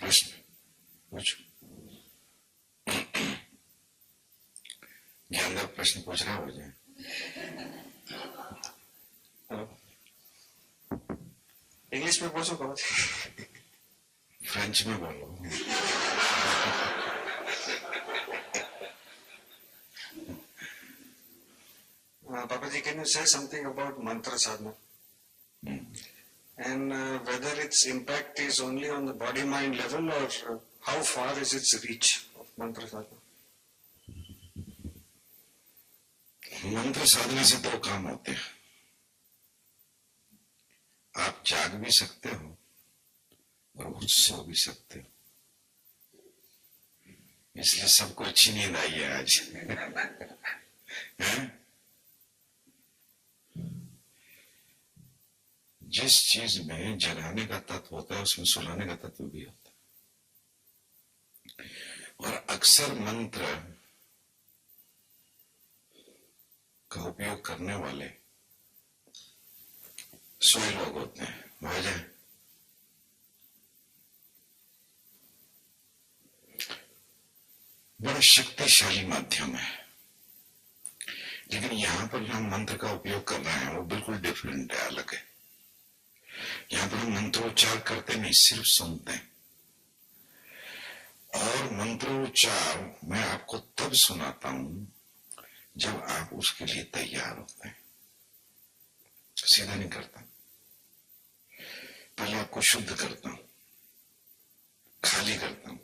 प्रश्न पूछो। ज्ञानदेव प्रश्न पूछ रहा हो जाए। इंग्लिश में पूछो कहो, फ्रेंच में बोलो। Papa ji, can you say something about mantra sadhana? And whether its impact is only on the body-mind level, or how far is its reach of mantra sadhana? मंत्र साधना से दो काम होते हैं। आप जाग भी सकते हो और उठ सो भी सकते हो, इसलिए सबको अच्छी नींद आई है आज। जिस चीज में जगाने का तत्व होता है उसमें सुलाने का तत्व भी होता है। और अक्सर मंत्र का उपयोग करने वाले सोए लोग होते हैं। वजह बड़ा शक्तिशाली माध्यम है, लेकिन यहां पर हम मंत्र का उपयोग कर रहे हैं वो बिल्कुल डिफरेंट है, अलग है। यहां पर हम मंत्रोच्चार करते नहीं, सिर्फ सुनते हैं। और मंत्रोच्चार मैं आपको तब सुनाता हूं जब आप उसके लिए तैयार होते हैं। सीधा नहीं करता, पहले आपको शुद्ध करता हूं, खाली करता हूं,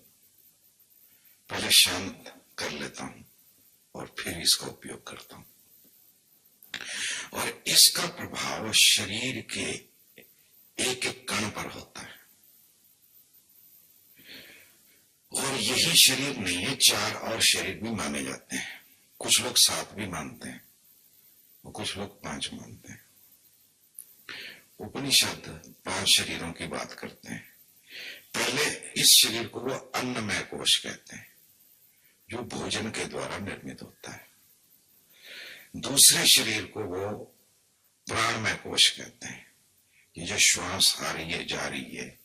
पहले शांत कर लेता हूं और फिर इसका उपयोग करता हूं। और इसका प्रभाव शरीर के एक एक कण पर होता है। और यही शरीर नहीं है, 4 और शरीर भी माने जाते हैं। कुछ लोग 7 भी मानते हैं और कुछ लोग 5 मानते हैं। उपनिषद 5 शरीरों की बात करते हैं। पहले इस शरीर को वो अन्नमय कोश कहते हैं, जो भोजन के द्वारा निर्मित होता है। दूसरे शरीर को वो प्राणमय कोश कहते हैं, ये जो श्वास आ रही है जा रही है,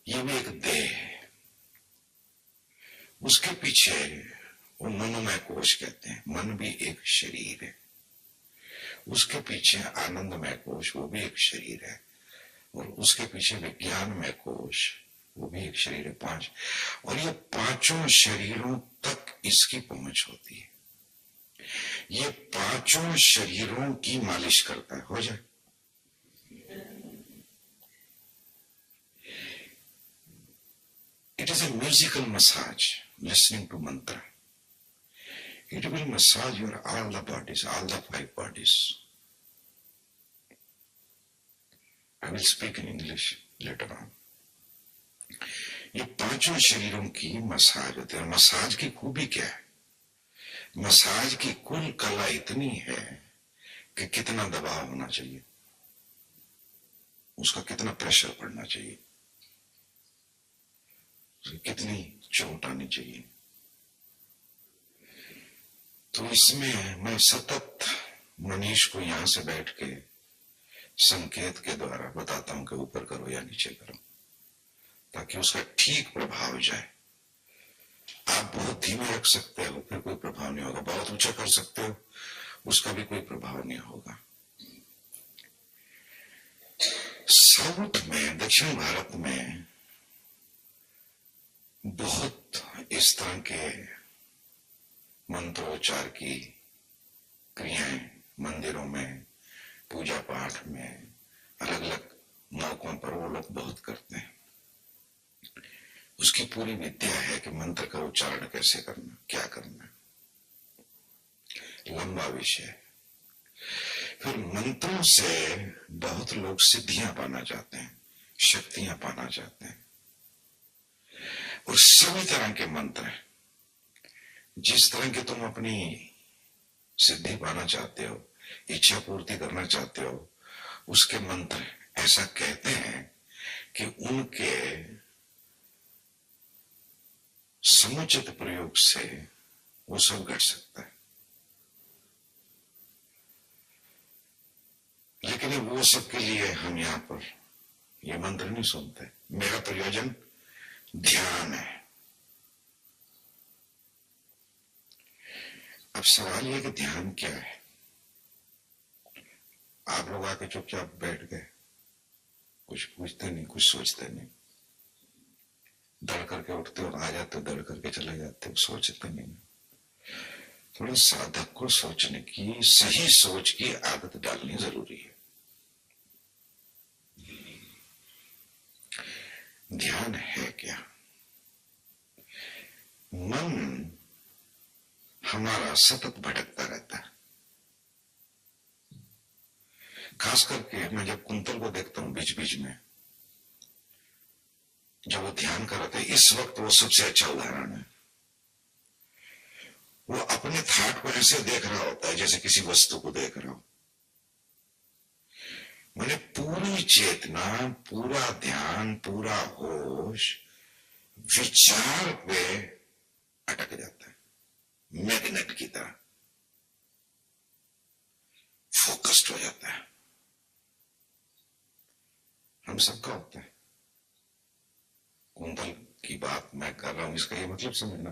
ये भी एक देह है। उसके पीछे वो मनोमय कोश कहते हैं, मन भी एक शरीर है। उसके पीछे आनंदमय कोश, वो भी एक शरीर है। और उसके पीछे विज्ञानमय कोश, वो भी एक शरीर है। 5। और ये 5 शरीरों तक इसकी पहुंच होती है। ये 5 शरीरों की मालिश करता है। हो जाए it is a musical massage. Listening to mantra, it will massage your all the bodies, all the 5 bodies. I will speak in English later on. ये 5 शरीरों की मसाज होती है। मसाज की खूबी क्या है? मसाज की कुल कला इतनी है कि कितना दबाव होना चाहिए, उसका कितना प्रेशर पड़ना चाहिए, तो कितनी चोट आनी चाहिए। तो इसमें मैं सतत मनीष को यहां से बैठ के संकेत के द्वारा बताता हूं कि ऊपर करो या नीचे करो, ताकि उसका ठीक प्रभाव जाए। आप बहुत धीमे रख सकते हो, फिर कोई प्रभाव नहीं होगा। बहुत ऊंचा कर सकते हो, उसका भी कोई प्रभाव नहीं होगा। साउथ में, दक्षिण भारत में बहुत इस तरह के मंत्रोच्चार की क्रियाएं मंदिरों में, पूजा पाठ में, अलग अलग मौकों पर वो लोग बहुत करते हैं। उसकी पूरी विद्या है कि मंत्र का उच्चारण कैसे करना, क्या करना, लंबा विषय है। फिर मंत्रों से बहुत लोग सिद्धियां पाना चाहते हैं, शक्तियां पाना चाहते हैं। और सभी तरह के मंत्र हैं। जिस तरह के तुम अपनी सिद्धि पाना चाहते हो, इच्छा पूर्ति करना चाहते हो, उसके मंत्र ऐसा कहते हैं कि उनके समुचित प्रयोग से वो सब घट सकता है। लेकिन वो सब के लिए हम यहां पर ये मंत्र नहीं सुनते। मेरा प्रयोजन ध्यान है। अब सवाल यह कि ध्यान क्या है। आप लोग आके चुपचाप बैठ गए, कुछ पूछते नहीं, कुछ सोचते नहीं, दौड़ करके उठते हो, आ जाते हो, दौड़ करके चले जाते हो, सोचते नहीं। थोड़ा साधक को सोचने की, सही सोच की आदत डालनी जरूरी है। ध्यान है क्या? मन हमारा सतत भटकता रहता है। खास करके मैं जब कुंतल को देखता हूं बीच बीच में, जब वो ध्यान कर रहे थे, इस वक्त वो सबसे अच्छा उदाहरण है। वो अपने थाट को ऐसे देख रहा होता है जैसे किसी वस्तु को देख रहा हो। मैंने पूरी चेतना, पूरा ध्यान, पूरा होश विचार पे अटक जाता है, मैग्नेट की तरह फोकस्ड हो जाता है। हम सबका होता है। कुंतल की बात मैं कर रहा हूं, इसका ये मतलब समझना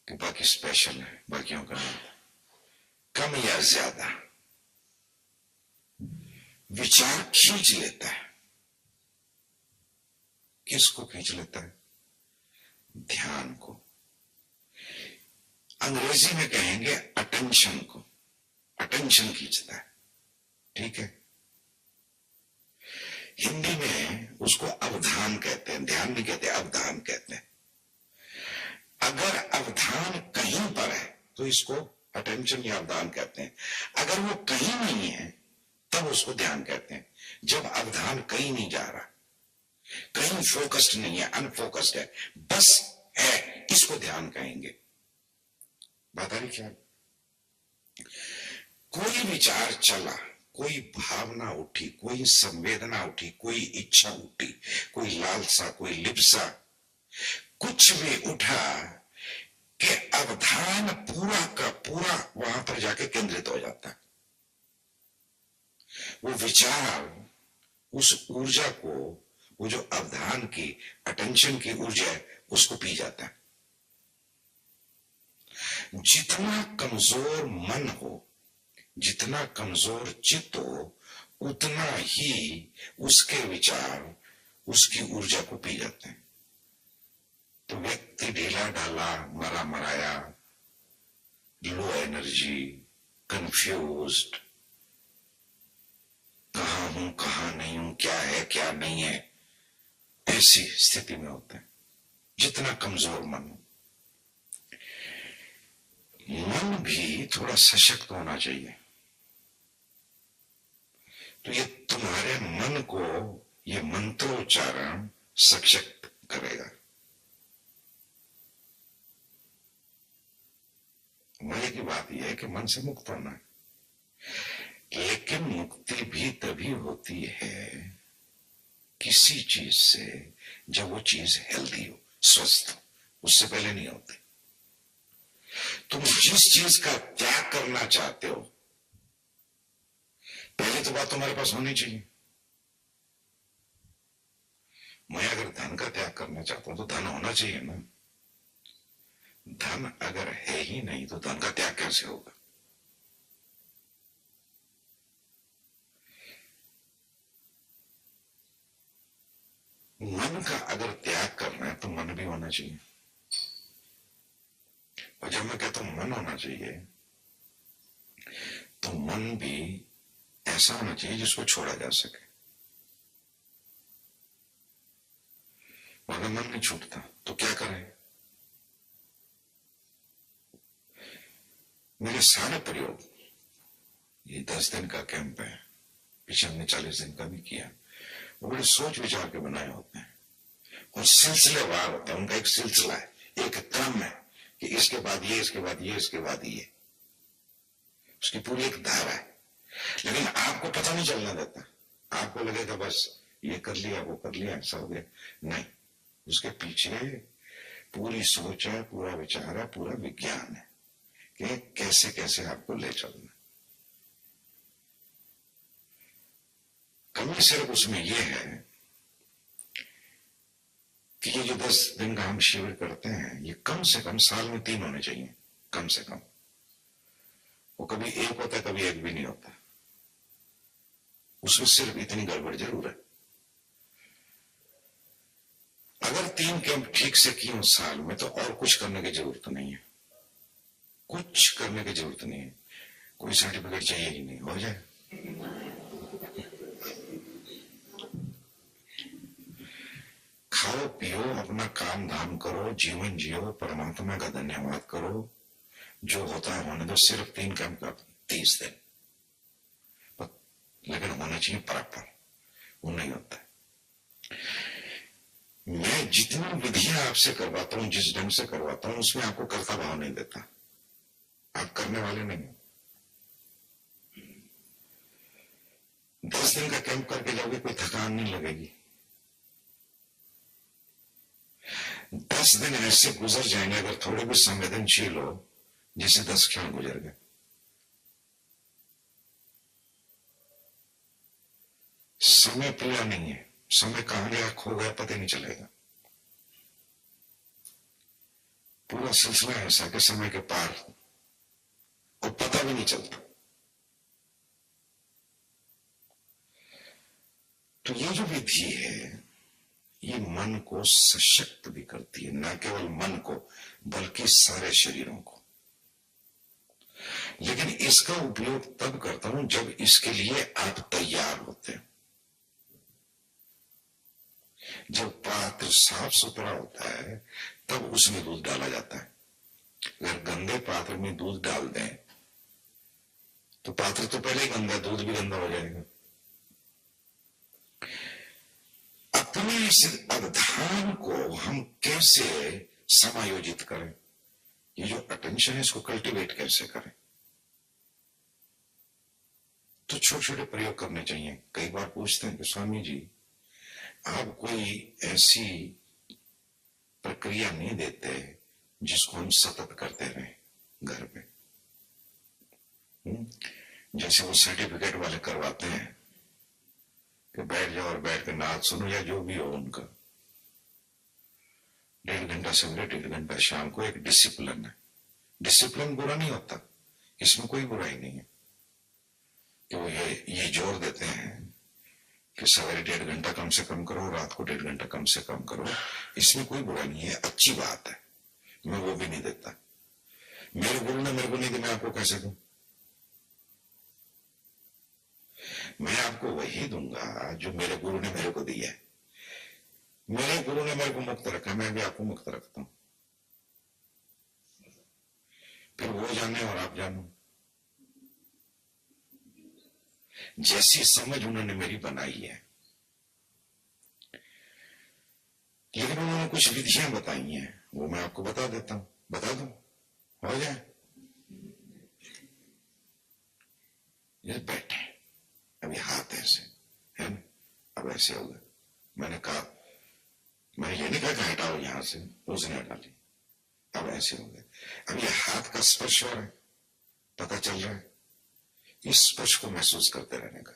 कि बाकी स्पेशल है, बाकियों का नहीं। कम या ज्यादा विचार खींच लेता है। किसको खींच लेता है? ध्यान को। अंग्रेजी में कहेंगे अटेंशन को। अटेंशन खींचता है, ठीक है। हिंदी में उसको अवधान कहते हैं, ध्यान नहीं कहते, अवधान कहते हैं। अगर अवधान कहीं पर है तो इसको अटेंशन या अवधान कहते हैं। अगर वो कहीं नहीं है तब उसको ध्यान कहते हैं। जब अवधान कहीं नहीं जा रहा, कहीं फोकस्ड नहीं है, अनफोकस्ड है, बस है, इसको ध्यान कहेंगे। बात आ रही क्या? कोई विचार चला, कोई भावना उठी, कोई संवेदना उठी, कोई इच्छा उठी, कोई लालसा, कोई लिप्सा, कुछ भी उठा कि अवधान पूरा का पूरा वहां पर जाके केंद्रित हो जाता है। वो विचार उस ऊर्जा को, वो जो अवधान की, अटेंशन की ऊर्जा है, उसको पी जाता है। जितना कमजोर मन हो, जितना कमजोर चित्त हो, उतना ही उसके विचार उसकी ऊर्जा को पी जाते हैं। तो व्यक्ति ढीला ढाला, मरा मराया, लो एनर्जी, कंफ्यूज्ड, कहां हूं कहां नहीं हूं, क्या है क्या नहीं है, ऐसी स्थिति में होते हैं। जितना कमजोर मन भी थोड़ा सशक्त होना चाहिए। तो ये तुम्हारे मन को ये मंत्रोच्चारण सशक्त करेगा। मजे की बात यह है कि मन से मुक्त होना है, लेकिन मुक्ति भी तभी होती है किसी चीज से जब वो चीज हेल्दी हो, स्वस्थ, उससे पहले नहीं होते। तुम जिस चीज का त्याग करना चाहते हो, पहले तो बात तुम्हारे पास होनी चाहिए। मैं अगर धन का त्याग करना चाहता हूं तो धन होना चाहिए ना। धन अगर है ही नहीं तो धन का त्याग कैसे होगा? मन का अगर त्याग करना है तो मन भी होना चाहिए। और जब मैं कहता हूं मन होना चाहिए, तो मन भी ऐसा होना चाहिए जिसको छोड़ा जा सके। अगर मन नहीं छूटता तो क्या करें? मेरे सारे प्रयोग, ये 10 दिन का कैंप है, पीछे हमने 40 दिन का भी किया, वो बड़े सोच विचार के बनाए होते हैं और सिलसिलेवार होता है। उनका एक सिलसिला है, एक क्रम है कि इसके बाद ये, इसके बाद ये, इसके बाद ये, उसकी पूरी एक धारा है। लेकिन आपको पता नहीं चलना देता। आपको लगेगा बस ये कर लिया, वो कर लिया, ऐसा हो गया। नहीं, उसके पीछे पूरी सोच है, पूरा विचार है, पूरा विज्ञान है कि कैसे कैसे आपको ले चलना। कमी सिर्फ उसमें यह है कि ये जो 10 दिन का हम शिविर करते हैं, ये कम से कम साल में 3 होने चाहिए, कम से कम। वो कभी एक होता है, कभी एक भी नहीं होता। उसमें सिर्फ इतनी गड़बड़ जरूर है, अगर 3 कैंप ठीक से किए हो साल में तो और कुछ करने की जरूरत नहीं है। कुछ करने की जरूरत नहीं है, कोई सर्टिफिकेट चाहिए ही नहीं, हो जाए। खाओ पियो, अपना काम धाम करो, जीवन जियो, परमात्मा का धन्यवाद करो, जो होता है होने दो। सिर्फ 3 कैंप का 30 दिन, लेकिन होना चाहिए प्रॉपर, वो नहीं होता। मैं जितनी विधियां आपसे करवाता हूं, जिस ढंग से करवाता हूं, उसमें आपको कर्ता भाव नहीं देता। आप करने वाले नहीं। 10 दिन का कैंप करके जाओगे, कोई थकान नहीं लगेगी। 10 दिन ऐसे गुजर जाएंगे अगर थोड़े भी संवेदनशील हो, जैसे 10 क्षण गुजर गए। समय प्रिय नहीं है, समय कहां गया, खो गया, पता नहीं चलेगा। पूरा सिलसिला ऐसा कि समय के पार और पता भी नहीं चलता। तो ये जो विधि है, ये मन को सशक्त भी करती है, न केवल मन को बल्कि सारे शरीरों को। लेकिन इसका उपयोग तब करता हूं जब इसके लिए आप तैयार होते हैं। जब पात्र साफ सुथरा होता है तब उसमें दूध डाला जाता है। अगर गंदे पात्र में दूध डाल दें तो पात्र तो पहले ही गंदा, दूध भी गंदा हो जाएगा। अपने इस अवधान को हम कैसे समायोजित करें, ये जो अटेंशन है इसको कल्टीवेट कैसे करें? तो छोटे छोटे प्रयोग करने चाहिए। कई बार पूछते हैं कि स्वामी जी आप कोई ऐसी प्रक्रिया नहीं देते जिसको हम सतत करते रहे घर पे, जैसे वो सर्टिफिकेट वाले करवाते हैं कि बैठ जाओ और बैठ कर नाच सुनो या जो भी हो उनका। 1.5 घंटा सवेरे, 1.5 घंटा शाम को, एक डिसिप्लिन है। डिसिप्लिन बुरा नहीं होता, इसमें कोई बुराई नहीं है कि वो ये जोर देते हैं कि सवेरे 1.5 घंटा कम से कम करो, रात को 1.5 घंटा कम से कम करो। इसमें कोई बुराई नहीं है, अच्छी बात है, मैं वो भी नहीं देता। मेरे गुरु ने मेरे को नहीं दिया, मैं आपको कैसे दूं? मैं आपको वही दूंगा जो मेरे गुरु ने मेरे को दिया है। मेरे गुरु ने मेरे को मुक्त रखा, मैं भी आपको मुक्त रखता हूं। फिर वो जाने और आप जानो। जैसी समझ उन्होंने मेरी बनाई है, लेकिन उन्होंने कुछ विधियां बताई हैं, वो मैं आपको बता देता हूं। बता दूं, हो जाए। ये बैठे, अभी हाथ ऐसे है ना, अब ऐसे होगा। मैंने कहा मैं ये नहीं कहा कि हटाओ यहां से, उसने हटा ली, अब ऐसे हो गए। अब ये हाथ का स्पर्श हो रहा है, पता चल रहा है, इस स्पर्श को महसूस करते रहने का।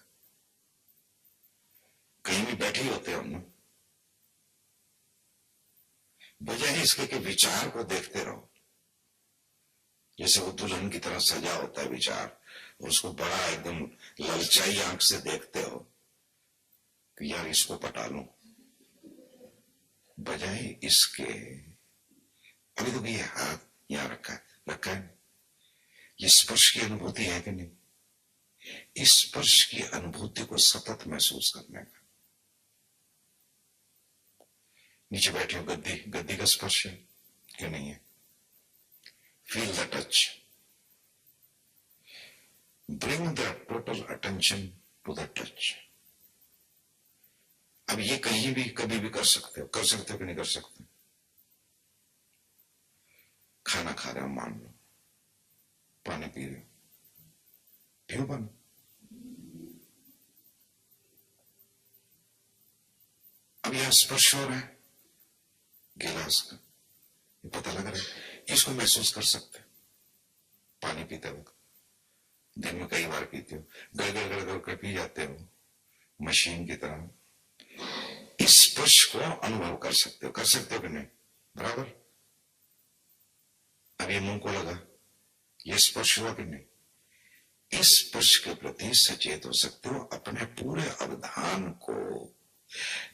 कहीं भी बैठे होते हो ना, बजाय इसके कि विचार को देखते रहो, जैसे वो दुल्हन की तरह सजा होता है विचार, और उसको बड़ा एकदम ललचाई आंख से देखते हो कि यार इसको पटा लूं, बजाय इसके अभी तो ये हाथ यहां रखा है, ये स्पर्श की अनुभूति है कि नहीं, इस स्पर्श की अनुभूति को सतत महसूस करने का। नीचे बैठे हो, गद्दी, गद्दी का स्पर्श है कि नहीं है, feel the touch, bring the total attention to the touch. अब ये कहीं भी कभी भी कर सकते हो कि नहीं कर सकते। खाना खा रहे हो, मान लो, पानी पी रहे हो, पियो पानी, अब यह स्पर्श हो रहा है गिलास का, ये पता लग रहा है, इसको महसूस कर सकते हो। पानी पीते वक्त दिन में कई बार पीते हो, गड़गड़ गड़गड़ कर पी जाते हो मशीन की तरह, इस स्पर्श को अनुभव कर सकते हो कि नहीं, बराबर। अब ये मुंह को लगा, ये स्पर्श हुआ कि नहीं, इस स्पर्श के प्रति सचेत हो सकते हो, अपने पूरे अवधान को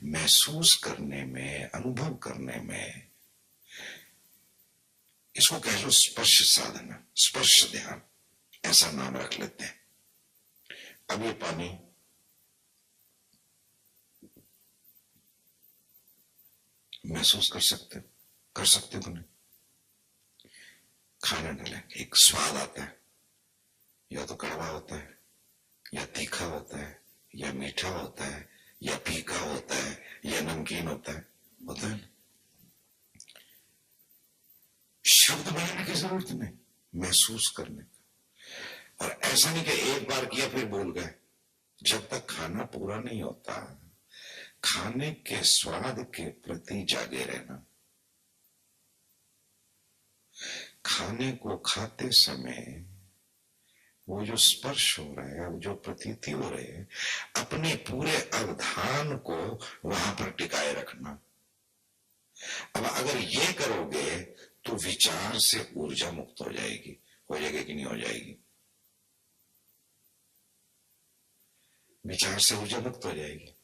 महसूस करने में, अनुभव करने में। इसको कह लो स्पर्श साधना, स्पर्श ध्यान, ऐसा नाम रख लेते हैं। अब ये पानी महसूस कर सकते हो नहीं। खाना डालें, एक स्वाद आता है, या तो कड़वा होता है, या तीखा होता है, या मीठा होता है, या फीका होता है, या नमकीन होता है। शब्द बनाने की जरूरत नहीं, महसूस करने का। और ऐसा नहीं कि एक बार किया फिर भूल गए। जब तक खाना पूरा नहीं होता, खाने के स्वाद के प्रति जागे रहना, खाने को खाते समय वो जो स्पर्श हो रहा है, वो जो प्रतीति हो रही है, अपने पूरे अवधान को वहां पर टिकाए रखना। अब अगर ये करोगे तो विचार से ऊर्जा मुक्त हो जाएगी कि नहीं हो जाएगी, विचार से ऊर्जा मुक्त हो जाएगी।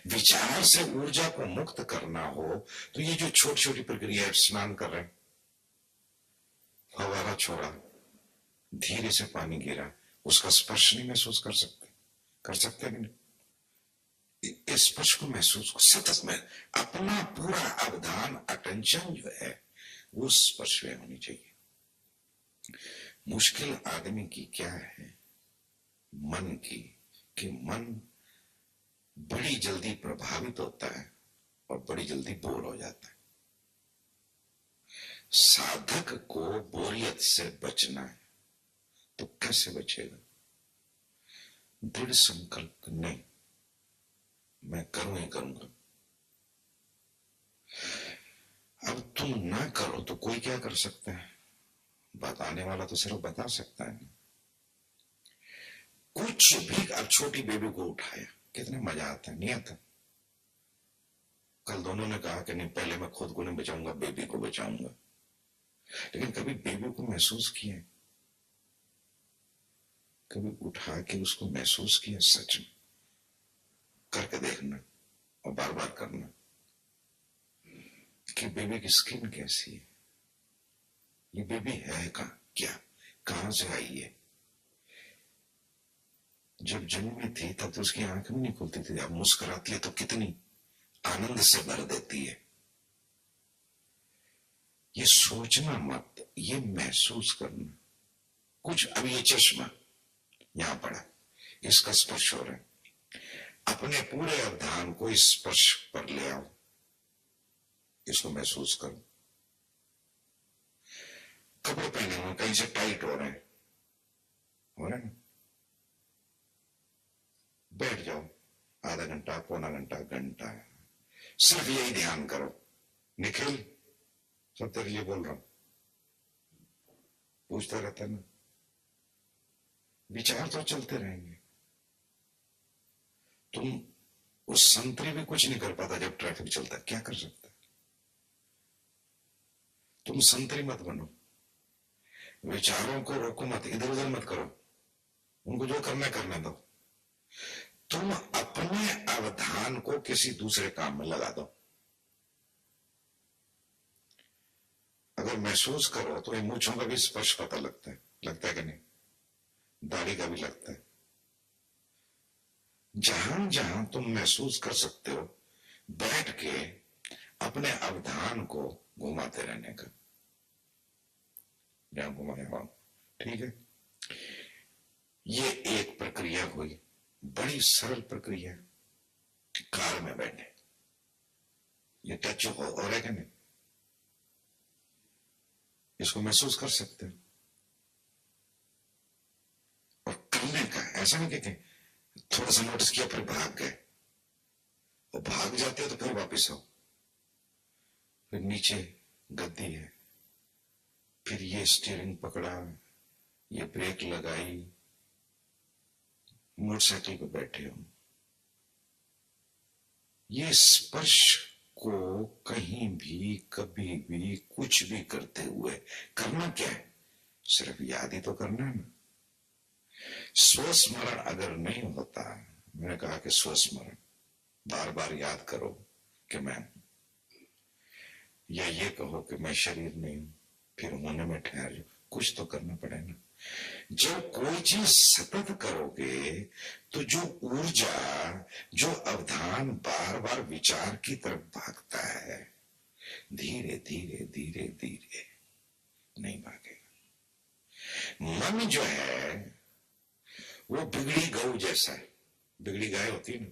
विचार से ऊर्जा को मुक्त करना हो तो ये जो छोटी छोटी प्रक्रिया, स्नान कर रहे हैं, फवारा छोड़ा, धीरे से पानी गिरा, उसका स्पर्श नहीं महसूस कर सकते कि नहीं, स्पर्श को महसूस सतत में अपना पूरा अवधान, अटेंशन जो है वो स्पर्श में होनी चाहिए। मुश्किल आदमी की क्या है, मन की, कि मन बड़ी जल्दी प्रभावित होता है और बड़ी जल्दी बोर हो जाता है। साधक को बोरियत से बचना है, तो कैसे बचेगा? दृढ़ संकल्प, नहीं मैं करूं ही करूंगा। अब तुम ना करो तो कोई क्या कर सकता है, बताने वाला तो सिर्फ बता सकता है। कुछ भी, अब छोटी बेबी को उठाया, कितना मजा आता है, नहीं आता? कल दोनों ने कहा कि नहीं, पहले मैं खुद को नहीं बचाऊंगा, बेबी को बचाऊंगा। लेकिन कभी बेबी को महसूस किया, कभी उठा के उसको महसूस किया, सच में करके देखना और बार बार करना कि बेबी की स्किन कैसी है, ये बेबी है कहां से आई है। जब जन्मी थी तब तो उसकी आंख भी नहीं खुलती थी, अब मुस्कुराती है तो कितनी आनंद से भर देती है। ये सोचना मत, ये महसूस करना। कुछ, अब ये चश्मा यहां पड़ा, इसका स्पर्श हो रहा है, अपने पूरे अवधान को इस स्पर्श पर ले आओ, इसको महसूस करो। कपड़े पहने हुए कहीं से टाइट हो रहे हैं ना, बैठ जाओ, आधा घंटा, पौना घंटा, घंटा, सिर्फ यही ध्यान करो। निखिल, सब तेरे लिए बोल रहा हूं, पूछता रहता ना, विचार तो चलते रहेंगे। तुम उस संतरी भी कुछ नहीं कर पाता जब ट्रैफिक चलता है, क्या कर सकता है? तुम संतरी मत बनो, विचारों को रोको मत, इधर उधर मत करो, उनको जो करना करने दो। तुम अपने अवधान को किसी दूसरे काम में लगा दो। अगर महसूस करो तो इन मूछों का भी स्पर्श पता लगता है कि नहीं? दाढ़ी का भी लगता है। जहां जहां तुम महसूस कर सकते हो, बैठ के अपने अवधान को घुमाते रहने का, जहां घुमाया वहां, ठीक है? ये एक प्रक्रिया हुई, बड़ी सरल प्रक्रिया। कार में बैठे, ये टच हो रहा है कि नहीं? इसको महसूस कर सकते हो। और करने का ऐसा नहीं कि थोड़ा सा नोटिस किया फिर भाग गए, और भाग जाते हो तो फिर वापस आओ, फिर नीचे गद्दी है, फिर ये स्टीयरिंग पकड़ा, ये ब्रेक लगाई, मोटरसाइकिल पे बैठे हो। ये स्पर्श को कहीं भी कभी भी कुछ भी करते हुए करना क्या है? सिर्फ याद ही तो करना है ना। स्वस्मरण अगर नहीं होता, मैंने कहा कि स्वस्मरण बार बार याद करो कि मैं, या ये कहो कि मैं शरीर नहीं हूं, फिर होने में ठहर जाओ, कुछ तो करना पड़ेगा। जब कोई चीज सतत करोगे तो जो ऊर्जा, जो अवधान बार बार विचार की तरफ भागता है, धीरे धीरे धीरे धीरे नहीं भागेगा। मन जो है वो बिगड़ी गऊ जैसा है। बिगड़ी गाय होती है ना,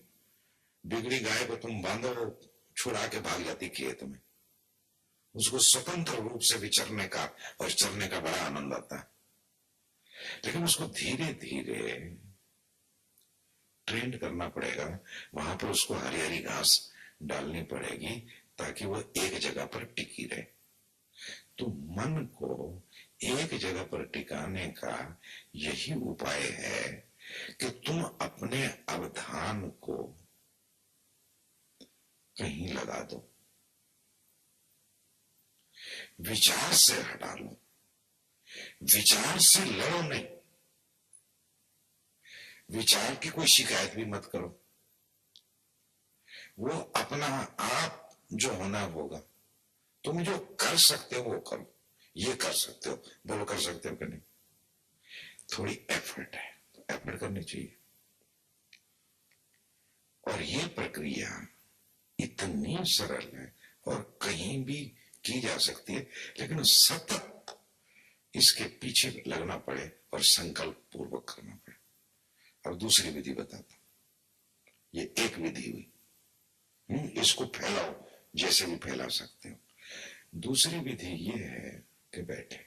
बिगड़ी गाय को तुम बांधो, छुड़ा के भाग जाती खेत में, उसको स्वतंत्र रूप से विचरने का और चरने का बड़ा आनंद आता है। लेकिन उसको धीरे धीरे ट्रेंड करना पड़ेगा, वहां पर उसको हरी हरी घास डालनी पड़ेगी ताकि वो एक जगह पर टिकी रहे। तो मन को एक जगह पर टिकाने का यही उपाय है कि तुम अपने अवधान को कहीं लगा दो, विचार से हटा लो, विचार से लड़ो नहीं, विचार की कोई शिकायत भी मत करो, वो अपना आप जो होना होगा। तुम जो कर सकते हो वो करो, ये कर सकते हो, बोलो कर सकते हो कि नहीं? थोड़ी एफर्ट है तो एफर्ट करनी चाहिए। और ये प्रक्रिया इतनी सरल है और कहीं भी की जा सकती है, लेकिन सतत इसके पीछे लगना पड़े और संकल्प पूर्वक करना पड़े। अब दूसरी विधि बताता हूं, ये एक विधि हुई, इसको फैलाओ जैसे भी फैला सकते हो। दूसरी विधि ये है कि बैठे,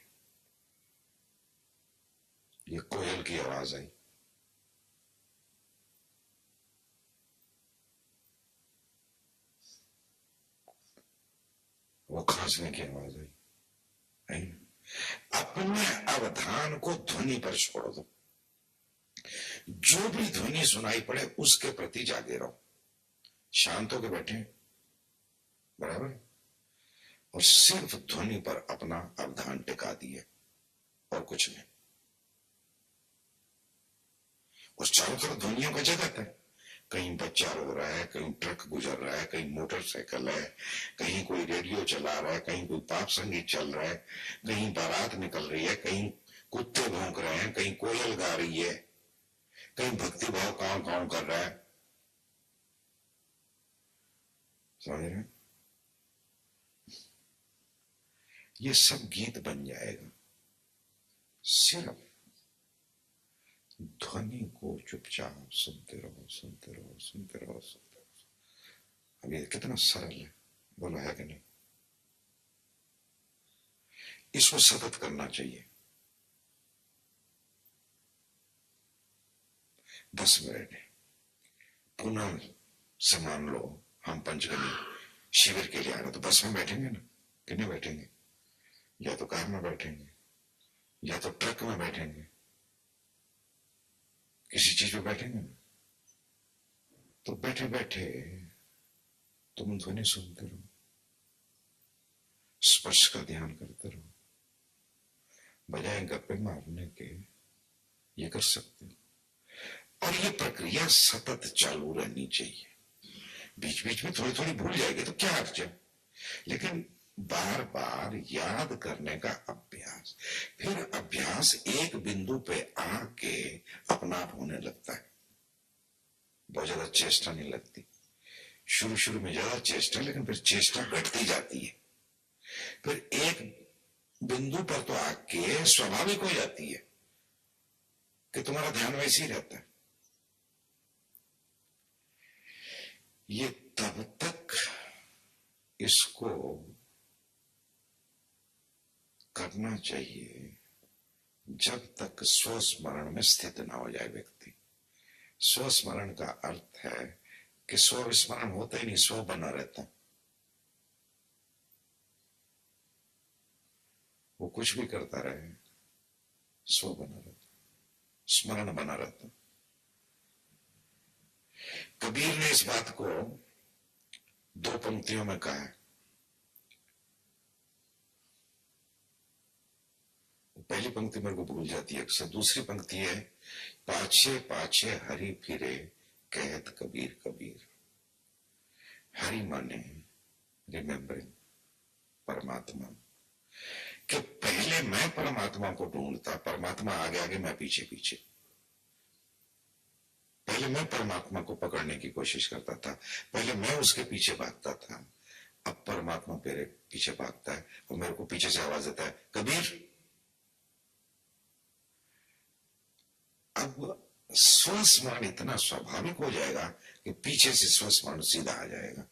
ये कोयल की आवाज आई, वो खांसने की आवाज आई, अपने अवधान को ध्वनि पर छोड़ दो, जो भी ध्वनि सुनाई पड़े उसके प्रति जागे रहो, शांत होकर बैठे, बराबर, और सिर्फ ध्वनि पर अपना अवधान टिका दिए और कुछ नहीं। उस चारों तरफ ध्वनियों का जगत है, कहीं बच्चा रो रहा है, कहीं ट्रक गुजर रहा है, कहीं मोटरसाइकिल है, कहीं कोई रेडियो चला रहा है, कहीं कोई पाप संगीत चल रहा है, कहीं बारात निकल रही है, कहीं कुत्ते भौंक रहे हैं, कहीं कोयल गा रही है, कहीं भक्ति भाव काव काव कर रहा है। समझ रहे? ये सब गीत बन जाएगा, सिर्फ ध्वनि को चुपचाप सुनते रहो, सुनते रहो, सुनते रहो, सुनते रहो। अब ये कितना सरल है, बोलो है कि नहीं? इसको सतत करना चाहिए, 10 मिनट। पुनः से मान लो हम पंचगनी शिविर के लिए आ रहे तो बस में बैठेंगे ना, कि नहीं बैठेंगे? या तो कार में बैठेंगे, या तो ट्रक में बैठेंगे, किसी चीज में बैठेंगे ना। तो बैठे बैठे तुम ध्वनि सुनते रहो, स्पर्श का ध्यान करते रहो, बजाय गप्पे मारने के ये कर सकते हो। और ये प्रक्रिया सतत चालू रहनी चाहिए। बीच बीच में थोड़ी थोड़ी भूल जाएगी तो क्या अर्थ है, लेकिन बार बार याद करने का अभ्यास, फिर अभ्यास एक बिंदु पे आके अपना आप होने लगता है। बहुत ज्यादा चेष्टा नहीं लगती। शुरू शुरू में ज्यादा चेष्टा, लेकिन फिर चेष्टा घटती जाती है। फिर एक बिंदु पर तो आके स्वाभाविक हो जाती है कि तुम्हारा ध्यान वैसे ही रहता है। ये तब तक इसको करना चाहिए जब तक स्वस्मरण में स्थित ना हो जाए व्यक्ति। स्वस्मरण का अर्थ है कि स्व-विस्मरण होता ही नहीं, स्व बना रहता। वो कुछ भी करता रहे, स्व बना रहता, स्मरण बना रहता। कबीर ने इस बात को 2 पंक्तियों में कहा है। पहली पंक्ति मेरे को भूल जाती है अक्सर। दूसरी पंक्ति है, पाछे पाछे हरि फिरे कहत कबीर कबीर। हरि माने रिमेम्बरिंग, परमात्मा। कि पहले मैं परमात्मा को ढूंढता, परमात्मा आगे आगे, मैं पीछे पीछे। पहले मैं परमात्मा को पकड़ने की कोशिश करता था, पहले मैं उसके पीछे भागता था। अब परमात्मा मेरे पीछे भागता है और मेरे को पीछे से आवाज देता है, कबीर। अब स्वस्मरण इतना स्वाभाविक हो जाएगा कि पीछे से स्वस्मरण सीधा आ जाएगा।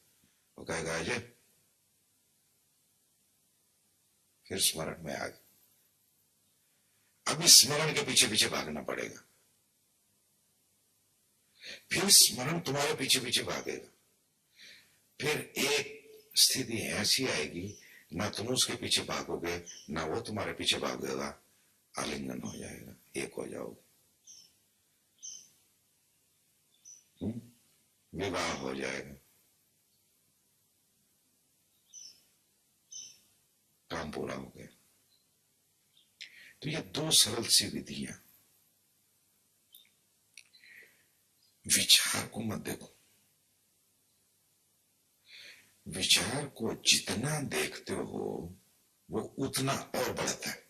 वो कहेगा अजय, फिर स्मरण में आ गया। अब इस स्मरण के पीछे पीछे भागना पड़ेगा, फिर स्मरण तुम्हारे पीछे पीछे भागेगा। फिर एक स्थिति ऐसी आएगी, ना तुम उसके पीछे भागोगे, ना वो तुम्हारे पीछे भागेगा, आलिंगन हो जाएगा, एक हो जाओगे, विवाह हो जाएगा, काम पूरा हो गया। तो ये 2 सरल सी विधियां। विचार को मत देखो, विचार को जितना देखते हो वो उतना और बढ़ता है।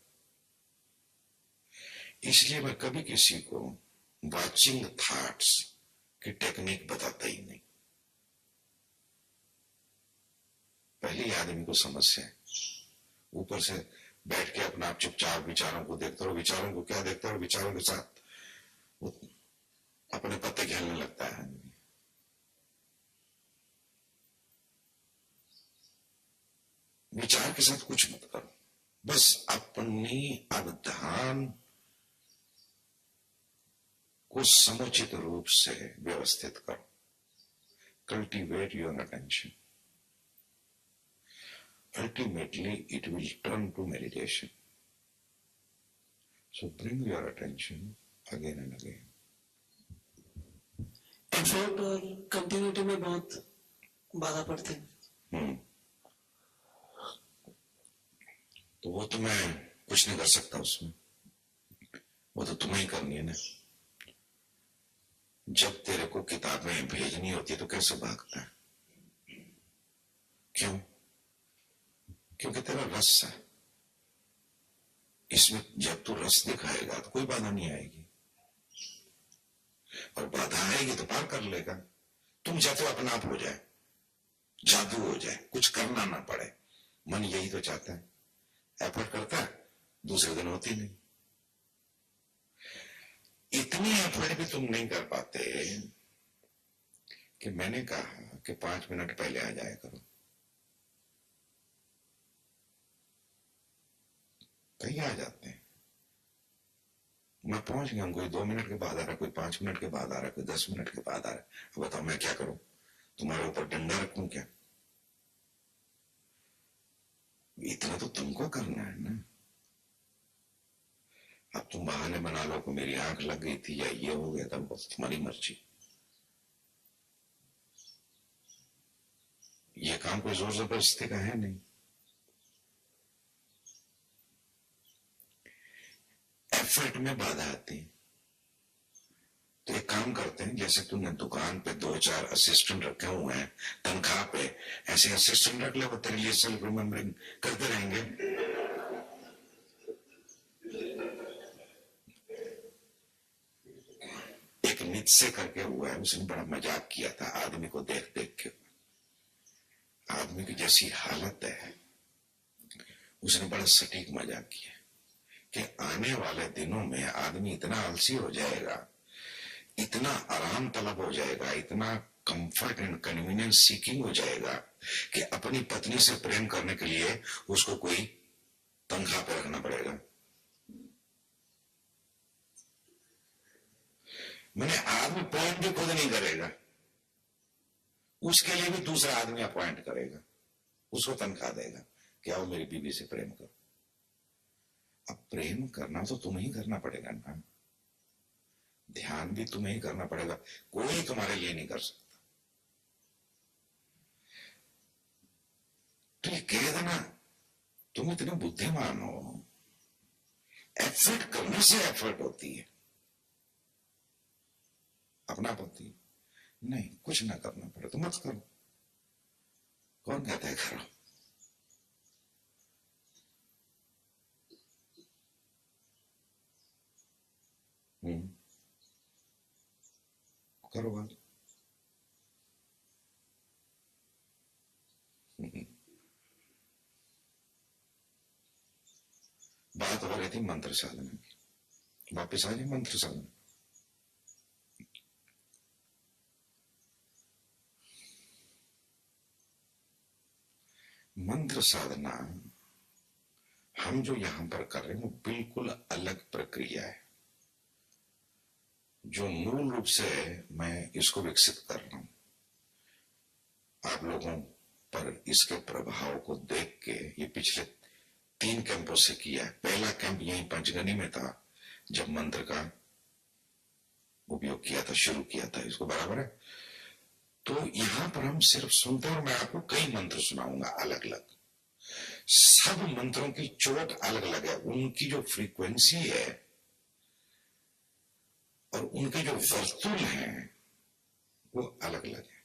इसलिए मैं कभी किसी को वॉचिंग थॉट्स की टेक्निक बताता ही नहीं। पहले आदमी को समस्या है, ऊपर से बैठ के अपना आप चुपचाप विचारों को देखते रहो। विचारों को क्या देखते रहो, विचारों के साथ वो अपने पत्ते खेलने लगता है। विचार के साथ कुछ मत करो, बस अपनी अवधान को समुचित रूप से व्यवस्थित करो। Cultivate your attention, ultimately it will turn to meditation. So bring your attention again and again. Effort और कंटिन्यूटी में बहुत बाधा पड़ती है। तो वो तो मैं कुछ नहीं कर सकता उसमें, वो तो तुम्हें ही करनी है ना। जब तेरे को किताबें भेजनी होती है तो कैसे भागता है? क्यों? क्योंकि तेरा रस है इसमें। जब तू रस दिखाएगा तो कोई बाधा नहीं आएगी, और बाधा आएगी तो पार कर लेगा। तुम चाहते हो अपना आप हो जाए, जादू हो जाए, कुछ करना ना पड़े। मन यही तो चाहता है। एफर्ट करता है, दूसरे दिन होती नहीं। इतनी एफर्ट भी तुम नहीं कर पाते कि मैंने कहा कि 5 मिनट पहले आ जाया करो। कहीं आ जाते हैं, मैं पहुंच गया हूं, कोई 2 मिनट के बाद आ रहा, कोई 5 मिनट के बाद आ रहा, कोई 10 मिनट के बाद आ रहा है। बताओ मैं क्या करूं? तुम्हारे ऊपर डंडा रखूं क्या? इतना तो तुमको करना है ना। अब तुम बहाने बना लो कि मेरी आंख लग गई थी या ये हो गया था, बस तुम्हारी मर्जी। ये काम कोई जोर जबरदस्ती का है नहीं। एफर्ट में बाधा आती है। तो एक काम करते हैं, जैसे तुमने दुकान पे 2-4 असिस्टेंट रखे हुए हैं तनख्वाह पे, ऐसे असिस्टेंट रख ले, वो तेरे लिए सेल्फ रिमेम्बरिंग करते रहेंगे। एक नित्से करके हुआ है, उसने बड़ा मजाक किया था आदमी को देख देख के। आदमी की जैसी हालत है, उसने बड़ा सटीक मजाक किया कि आने वाले दिनों में आदमी इतना आलसी हो जाएगा, इतना आराम तलब हो जाएगा, इतना कंफर्ट एंड कन्वीनियंस सीकिंग हो जाएगा कि अपनी पत्नी से प्रेम करने के लिए उसको कोई तनख्वाह पे रखना पड़ेगा। मैंने आदमी प्रेम भी खुद नहीं करेगा, उसके लिए भी दूसरा आदमी अपॉइंट करेगा, उसको तनख्वाह देगा कि आओ मेरी बीवी से प्रेम करो। अब प्रेम करना तो तुम्हें ही करना पड़ेगा ना, ध्यान भी तुम्हें ही करना पड़ेगा, कोई तुम्हारे लिए नहीं कर सकता। तो ये कह देना तुम इतने बुद्धिमान हो, एफर्ट करने से एफर्ट होती है, अपना होती है। नहीं, कुछ ना करना पड़े तो मत करो। कौन कहता है करो? करो बात। बात हो रही थी मंत्र साधना की, वापिस आ जाए मंत्र साधना। मंत्र साधना हम जो यहां पर कर रहे हैं वो बिल्कुल अलग प्रक्रिया है। जो मूल रूप से मैं इसको विकसित कर रहा हूं, आप लोगों पर इसके प्रभाव को देख के ये पिछले 3 कैंपों से किया है। पहला कैंप यहीं पंचगनी में था जब मंत्र का उपयोग किया था, शुरू किया था इसको, बराबर है। तो यहां पर हम सिर्फ सुनते हैं और मैं आपको कई मंत्र सुनाऊंगा अलग अलग। सब मंत्रों की चोट अलग अलग है, उनकी जो फ्रीक्वेंसी है और उनके जो वर्तुल हैं वो अलग अलग है।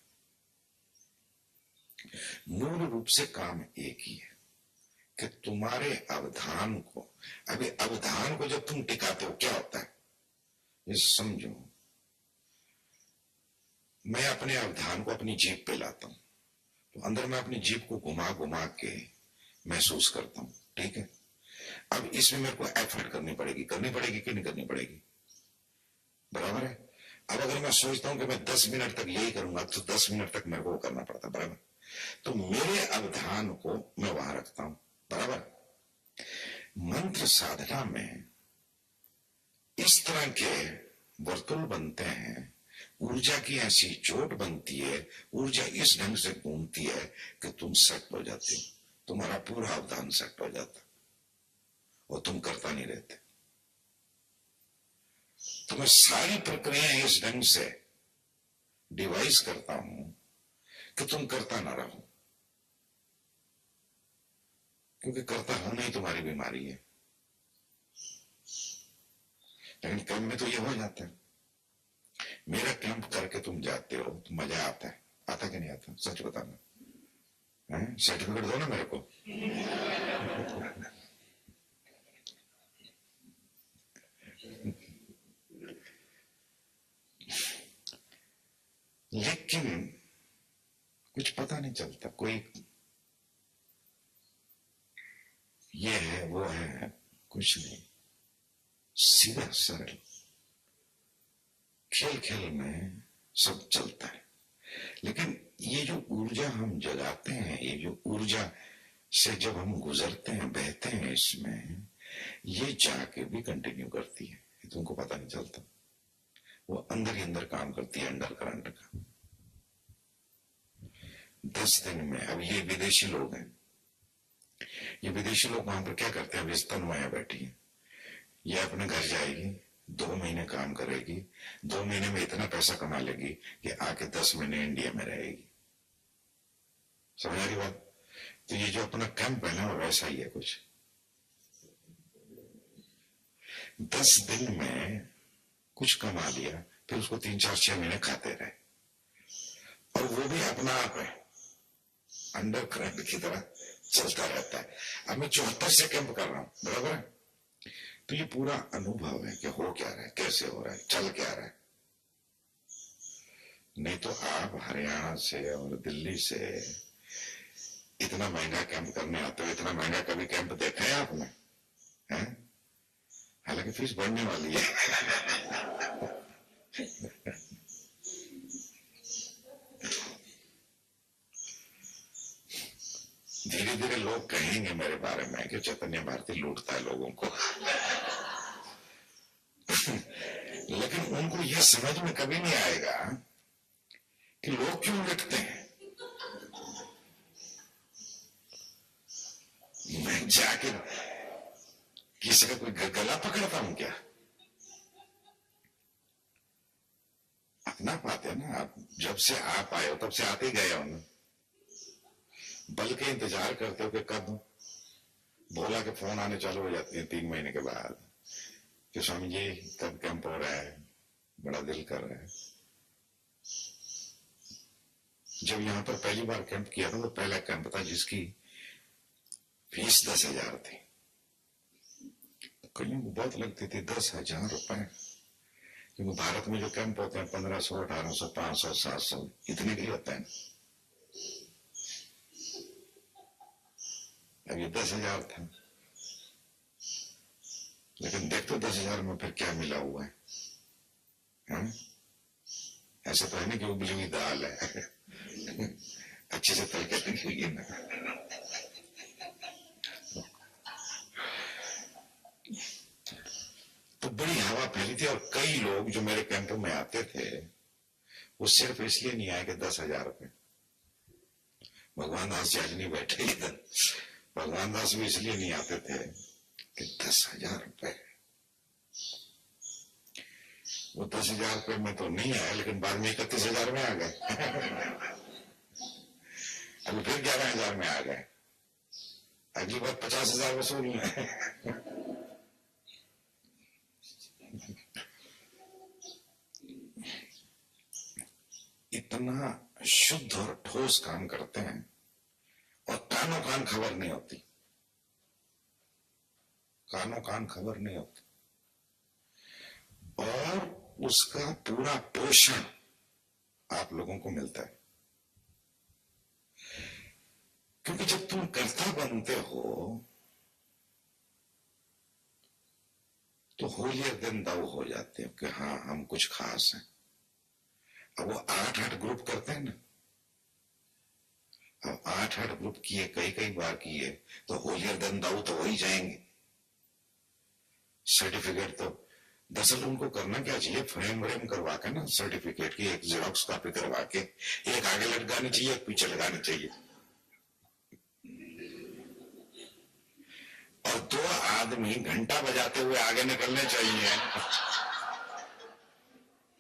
मूल रूप से काम एक ही है कि तुम्हारे अवधान को, अभी अवधान को जब तुम टिकाते हो क्या होता है ये समझो। मैं अपने अवधान को अपनी जीभ पे लाता हूं तो अंदर मैं अपनी जीभ को घुमा घुमा के महसूस करता हूं, ठीक है। अब इसमें मेरे को एफर्ट करनी पड़ेगी कि नहीं करनी पड़ेगी, बराबर है। अब अगर मैं सोचता हूं कि मैं 10 मिनट तक यही करूंगा तो 10 मिनट तक मेरे को करना पड़ता, बराबर। तो मेरे अवधान को मैं वहां रखता हूं, बराबर। मंत्र साधना में इस तरह के वर्तुल बनते हैं, ऊर्जा की ऐसी चोट बनती है, ऊर्जा इस ढंग से घूमती है कि तुम सेट हो जाते हो, तुम्हारा पूरा अवधान सेट हो जाता और तुम करता नहीं रहते। तो मैं सारी प्रक्रियाएं इस ढंग से डिवाइस करता हूं कि तुम करता ना रहो, क्योंकि करता होना ही तुम्हारी बीमारी है। लेकिन कैंप में तो ये हो जाता है, मेरा कैंप करके तुम जाते हो तो मजा आता है, आता कि नहीं आता, सच बताना, सर्टिफिकेट दो ना मेरे को। लेकिन कुछ पता नहीं चलता, कोई ये है वो है, कुछ नहीं, सीधा सरल खेल खेल में सब चलता है। लेकिन ये जो ऊर्जा हम जगाते हैं, ये जो ऊर्जा से जब हम गुजरते हैं, बहते हैं, इसमें ये जाके भी कंटिन्यू करती है, ये तुमको पता नहीं चलता, वो अंदर ही अंदर काम करती है, अंडर करंट का। 10 दिन में, अब ये विदेशी लोग हैं, ये विदेशी लोग वहां पर क्या करते हैं, अभी तन्मया बैठी है, ये अपने घर जाएगी, 2 महीने काम करेगी, 2 महीने में इतना पैसा कमा लेगी कि आके 10 महीने इंडिया में रहेगी। समझ आ रही बात? तो ये जो अपना कैंप है ना, वैसा ही है कुछ। 10 दिन में कुछ कमा लिया, फिर उसको 3, 4, 6 महीने खाते रहे, और वो भी अपना आप है, अंडर करंट की तरह चलता रहता है। अब मैं 74 से कैंप कर रहा हूं, बराबर है? तो ये पूरा अनुभव है कि हो क्या रहा है, कैसे हो रहा है, चल क्या रहा है। नहीं तो आप हरियाणा से और दिल्ली से इतना महंगा कैंप करने आते हो, इतना महंगा कभी कैंप देखा है आपने? हैं? हालांकि फीस बढ़ने वाली है। धीरे धीरे लोग कहेंगे मेरे बारे में कि चैतन्य भारती लूटता है लोगों को। लेकिन उनको यह समझ में कभी नहीं आएगा कि लोग क्यों लुटते हैं। मैं जाके किसी का कोई गला पकड़ता हूं क्या? अपना पाते ना आप, जब से आप आए हो तब से आते ही गए हो ना, बल्कि इंतजार करते हो कि कब भोला के फोन आने चालू हो जाते हैं 3 महीने के बाद कि स्वामी जी कब कैंप हो रहा है, बड़ा दिल कर रहा है। जब यहां पर पहली बार कैंप किया था तो पहला कैंप था जिसकी फीस 10,000 थी। कईयों को बहुत लगती थी 10,000 रुपए, क्योंकि भारत में जो कैंप होते हैं 1500, 1800, 500, 700 इतने के लिए होता है। अब ये 10,000 था, लेकिन देखते 10,000 में फिर क्या मिला हुआ है, है? ऐसा तो है ना कि उबली हुई दाल है, अच्छे से तल के निकलेगी ना। तो बड़ी हवा फैली थी, और कई लोग जो मेरे कैंपों में आते थे वो सिर्फ इसलिए नहीं आए कि 10,000 रुपए। भगवान दास जी आज नहीं बैठे इधर, भगवान दास भी इसलिए नहीं आते थे कि 10,000 रुपए। वो 10,000 रुपए में तो नहीं आए, लेकिन बाद में 31,000 में आ गए। अभी फिर 11,000 में आ गए, अगली बार 50,000 वसूल लें। इतना शुद्ध और ठोस काम करते हैं, और कानों कान खबर नहीं होती, कानों कान खबर नहीं होती, और उसका पूरा पोषण आप लोगों को मिलता है। क्योंकि जब तुम कर्ता बनते हो तो होलियर देन दाऊ हो जाते हो कि हाँ हम कुछ खास हैं। अब वो 8-8 ग्रुप करते हैं ना, अब 8-8 ग्रुप किए, कई कई बार किए, तो होलियर देन दाऊ तो हो ही जाएंगे। सर्टिफिकेट तो दरअसल उनको करना क्या चाहिए, फ्रेम व्रेम करवा के ना सर्टिफिकेट की एक जेरॉक्स कॉपी करवा के एक आगे लटकानी चाहिए, एक पीछे लगानी चाहिए, और 2 आदमी घंटा बजाते हुए आगे निकलने चाहिए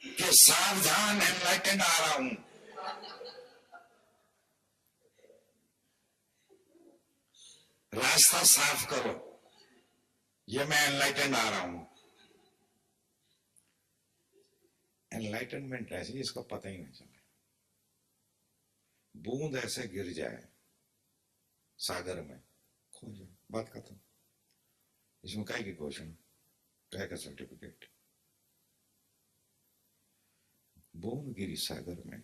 कि सावधान एनलाइटेंड आ रहा हूं। रास्ता साफ करो, ये मैं एनलाइटेंड आ रहा हूं। एनलाइटनमेंट ऐसी इसको पता ही नहीं चला, बूंद ऐसे गिर जाए सागर में, खो जाए, बात खत्म। इसमें काय की घोषणा, काय का सर्टिफिकेट? बूंद गिरी सागर में,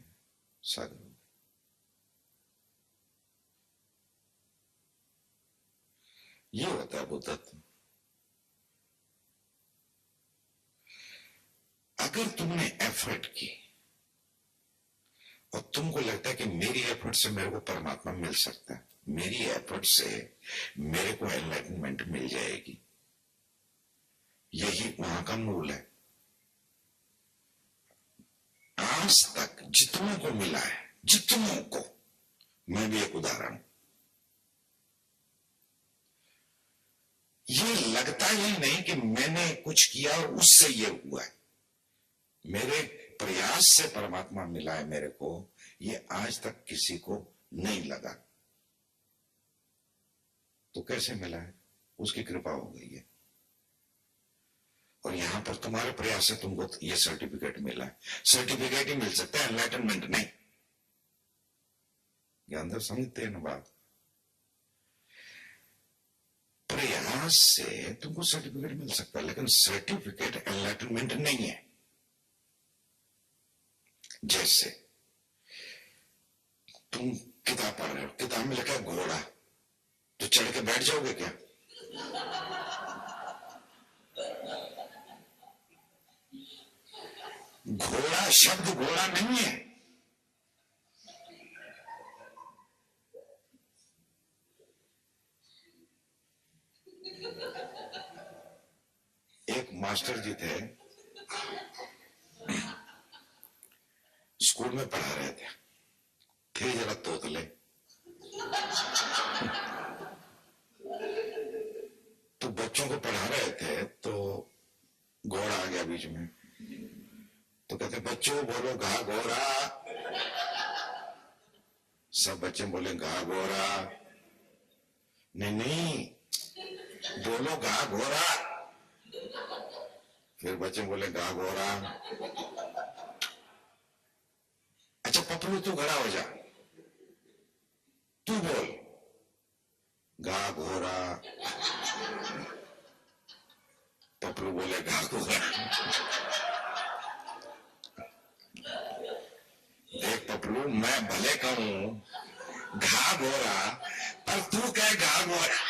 सागर हो गया। ये होता है बुद्धत्व। अगर तुमने एफर्ट की और तुमको लगता है कि मेरी एफर्ट से मेरे को परमात्मा मिल सकता है, मेरी एफर्ट से मेरे को एनलाइटनमेंट मिल जाएगी, यही वहां का मूल है। आज तक जितनों को मिला है, जितनों को, मैं भी एक उदाहरण, ये लगता ही नहीं कि मैंने कुछ किया और उससे ये हुआ है, मेरे प्रयास से परमात्मा मिला है मेरे को, ये आज तक किसी को नहीं लगा। तो कैसे मिला है? उसकी कृपा हो गई है। और यहां पर तुम्हारे प्रयास से तुमको ये सर्टिफिकेट मिला है। सर्टिफिकेट ही मिल सकता है, एनलाइटनमेंट नहीं। ये अंदर समझते हैं ना बात? प्रयास से तुमको सर्टिफिकेट मिल सकता है, लेकिन सर्टिफिकेट एनलाइटनमेंट नहीं है। जैसे तुम किताब पढ़ रहे हो, किताब में लिखा है घोड़ा, तो चढ़ के बैठ जाओगे क्या? घोड़ा शब्द घोड़ा नहीं है। एक मास्टर जी थे, स्कूल में पढ़ा रहे थे जरा तोतले। तो बच्चों को पढ़ा रहे थे, तो घोड़ा आ गया बीच में। तो कहते बच्चों बोलो घा घोड़ा। सब बच्चे बोले घा घोड़ा। नहीं नहीं, बोलो घा घोड़ा। फिर बच्चे बोले घा घोड़ा। अच्छा पपलू तू खड़ा हो जा, तू बोल घा घोड़ा। पपलू बोले घा घोड़ा। देख पपलू, मैं भले कहूं घा घोड़ा, पर तू कहे घा घोड़ा।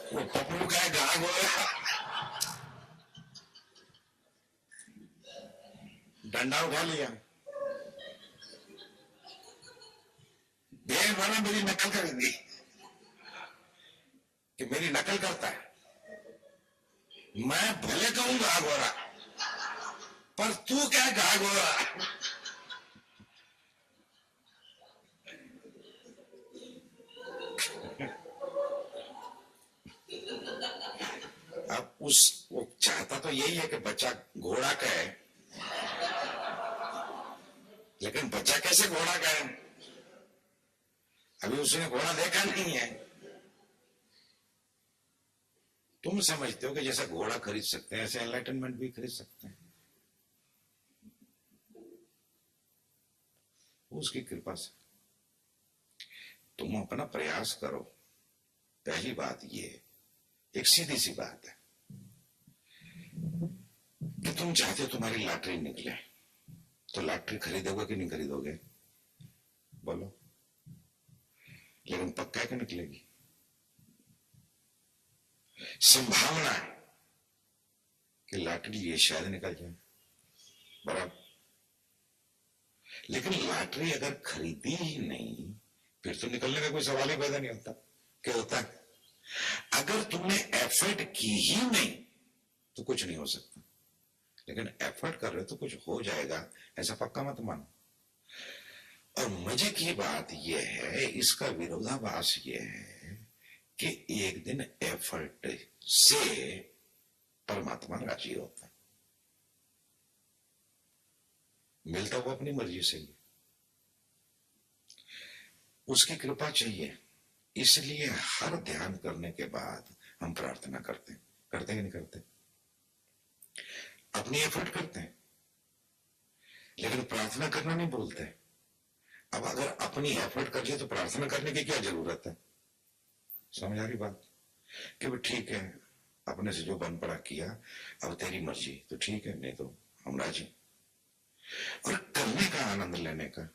वो पपलू कहे घा घोड़ा, डंडा उठा लिया। देर वाला मेरी नकल कर दी कि मेरी नकल करता है। मैं भले कहूंगा घोड़ा, पर तू क्या घा घोड़ा। अब वो चाहता तो यही है कि बच्चा घोड़ा कहे, लेकिन बच्चा कैसे घोड़ा कहे? अभी उसने घोड़ा देखा नहीं है। तुम समझते हो कि जैसा घोड़ा खरीद सकते हैं, ऐसे एनलाइटनमेंट भी खरीद सकते हैं, उसकी कृपा से। तुम अपना प्रयास करो। पहली बात ये, एक सीधी सी बात है कि तुम चाहते हो तुम्हारी लॉटरी निकले, तो लॉटरी खरीदोगे कि नहीं खरीदोगे? बोलो। लेकिन पक्का है कि निकलेगी? संभावना है कि लॉटरी ये शायद निकल जाए, बराबर। लेकिन लॉटरी अगर खरीदी ही नहीं, फिर तो निकलने का कोई सवाल ही पैदा नहीं होता। क्या होता है? अगर तुमने एफर्ट की ही नहीं तो कुछ नहीं हो सकता, लेकिन एफर्ट कर रहे हो तो कुछ हो जाएगा, ऐसा पक्का मत मानो। और मजे की बात यह है, इसका विरोधाभास यह है कि एक दिन एफर्ट से परमात्मा राजी होता है। मिलता हुआ अपनी मर्जी से ही, उसकी कृपा चाहिए। इसलिए हर ध्यान करने के बाद हम प्रार्थना करते हैं। करते हैं कि नहीं करते? अपनी एफर्ट करते हैं, लेकिन प्रार्थना करना नहीं बोलते। अब अगर अपनी एफर्ट कर लिया तो प्रार्थना करने की क्या जरूरत है? समझ आ रही बात? कि भाई ठीक है, अपने से जो बन पड़ा किया, अब तेरी मर्जी, तो ठीक है, नहीं तो हम राजी। और करने का आनंद लेने का,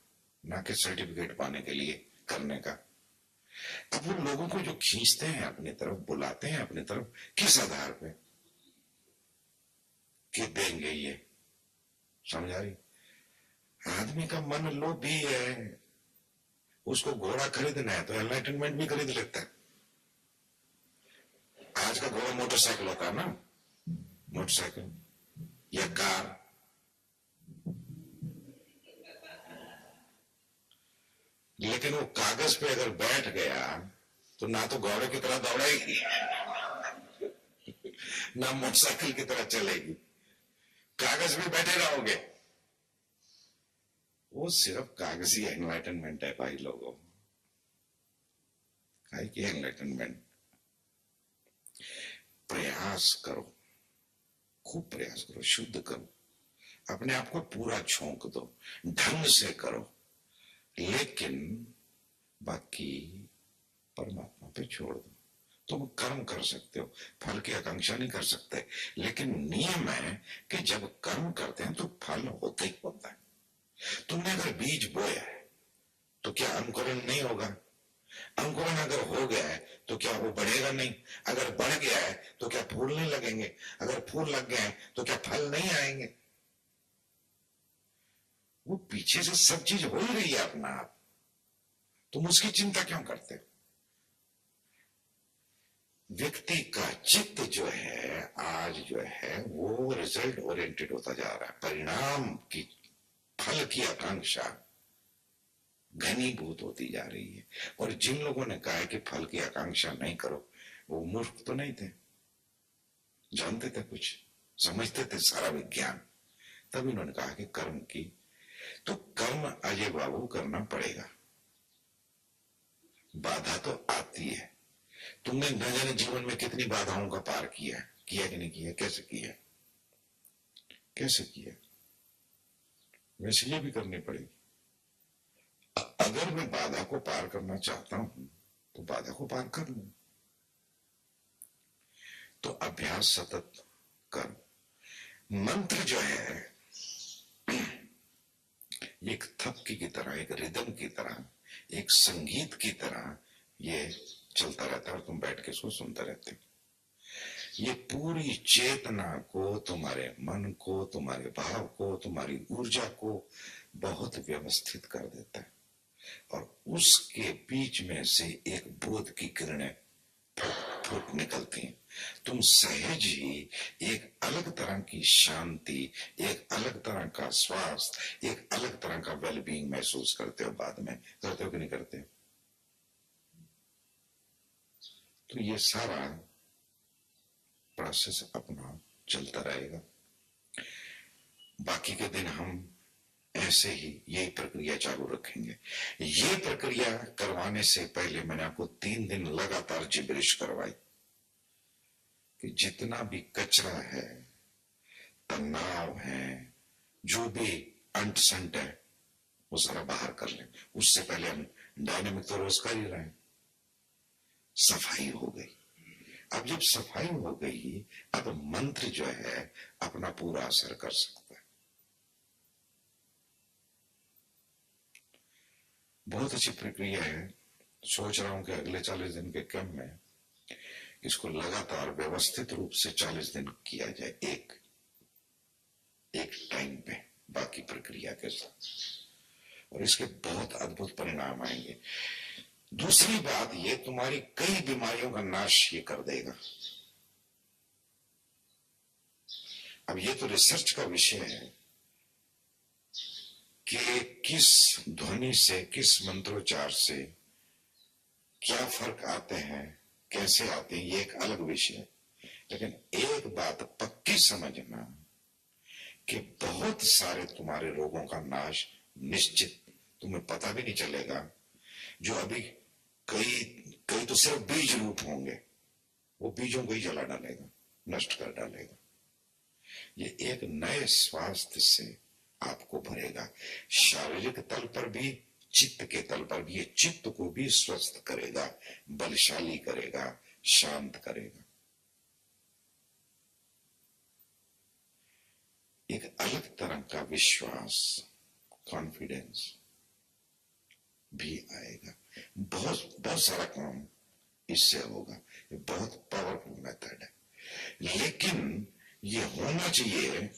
ना कि सर्टिफिकेट पाने के लिए करने का। अब वो लोगों को जो खींचते हैं अपनी तरफ, बुलाते हैं अपनी तरफ, किस आधार पे? कि देंगे ये। समझ आ रही? आदमी का मन लोभी है, उसको घोड़ा खरीदना है तो एनलाइटनमेंट भी खरीद लेता है। आज का घोड़ा मोटरसाइकिल होता है ना, मोटरसाइकिल या कार। लेकिन वो कागज पे अगर बैठ गया तो ना तो घोड़े की तरह दौड़ेगी ना मोटरसाइकिल की तरह चलेगी, कागज पे बैठे रहोगे। वो सिर्फ कागजी एनलाइटनमेंट है भाई लोगों। काहे की एनलाइटनमेंट? प्रयास करो, खूब प्रयास करो, शुद्ध करो, अपने आप को पूरा झोंक दो, ढंग से करो, लेकिन बाकी परमात्मा पे छोड़ दो। तुम कर्म कर सकते हो, फल की आकांक्षा नहीं कर सकते, लेकिन नियम है कि जब कर्म करते हैं तो फल होता ही होता है। तुमने अगर बीज बोया है तो क्या अंकुरण नहीं होगा? अंकुरण अगर हो गया है तो क्या वो बढ़ेगा नहीं? अगर बढ़ गया है तो क्या फूल नहीं लगेंगे? अगर फूल लग गए हैं तो क्या फल नहीं आएंगे? वो पीछे से सब चीज हो ही रही है अपना आप, तुम उसकी चिंता क्यों करते हो? व्यक्ति का चित्त जो है आज जो है वो रिजल्ट ओरिएंटेड होता जा रहा है, परिणाम की, फल की आकांक्षा घनीभूत होती जा रही है। और जिन लोगों ने कहा है कि फल की आकांक्षा नहीं करो, वो मूर्ख तो नहीं थे, जानते थे, कुछ समझते थे सारा विज्ञान, तब इन्होंने कहा कि कर्म की, तो कर्म अजय बाबू करना पड़ेगा। बाधा तो आती है, तुमने न जाने जीवन में कितनी बाधाओं का पार किया कि नहीं किया, कैसे किया, कैसे किया, वैसे ये भी करनी पड़ेगी। अगर मैं बाधा को पार करना चाहता हूं तो बाधा को पार कर लूं। तो अभ्यास सतत कर। मंत्र जो है एक थपकी की तरह, एक रिदम की तरह, एक संगीत की तरह ये चलता रहता है और तुम बैठ के इसको सुनते रहते हो। ये पूरी चेतना को, तुम्हारे मन को, तुम्हारे भाव को, तुम्हारी ऊर्जा को बहुत व्यवस्थित कर देता है और उसके बीच में से एक बोध की किरणें फुट फुट निकलती हैं। तुम सहज ही एक अलग तरह की शांति, एक अलग तरह का स्वास्थ्य, एक अलग तरह का वेलबींग महसूस करते हो। बाद में करते हो कि नहीं करते? तो ये सारा प्रोसेस अपना चलता रहेगा। बाकी के दिन हम ऐसे ही यही प्रक्रिया चालू रखेंगे। ये प्रक्रिया करवाने से पहले मैंने आपको 3 दिन लगातार जिब्रिश करवाई कि जितना भी कचरा है, तनाव है, जो भी अंट संट है, वो सारा बाहर कर लें। उससे पहले हम डायनेमिक तो रोज कर ही रहे हैं। सफाई हो गई। अब जब सफाई हो गई, अब मंत्र जो है अपना पूरा असर कर सकता है। बहुत अच्छी प्रक्रिया है। सोच रहा हूं कि अगले 40 दिन के कैंप में इसको लगातार व्यवस्थित रूप से 40 दिन किया जाए, एक टाइम पे, बाकी प्रक्रिया के साथ, और इसके बहुत अद्भुत परिणाम आएंगे। दूसरी बात, ये तुम्हारी कई बीमारियों का नाश ये कर देगा। अब ये तो रिसर्च का विषय है कि किस ध्वनि से, किस मंत्रोच्चार से क्या फर्क आते हैं, कैसे आते हैं, ये एक अलग विषय है। लेकिन एक बात पक्की समझना कि बहुत सारे तुम्हारे रोगों का नाश निश्चित, तुम्हें पता भी नहीं चलेगा। जो अभी कई कई तो सिर्फ बीज रूप होंगे, वो बीजों को ही जला डालेगा, नष्ट कर डालेगा। ये एक नए स्वास्थ्य से आपको भरेगा, शारीरिक तल पर भी, चित्त के तल पर भी। ये चित्त को भी स्वस्थ करेगा, बलशाली करेगा, शांत करेगा। एक अलग तरह का विश्वास, कॉन्फिडेंस भी आएगा। बहुत बहुत सारा काम इससे होगा। ये बहुत पावरफुल मेथड है, लेकिन ये होना चाहिए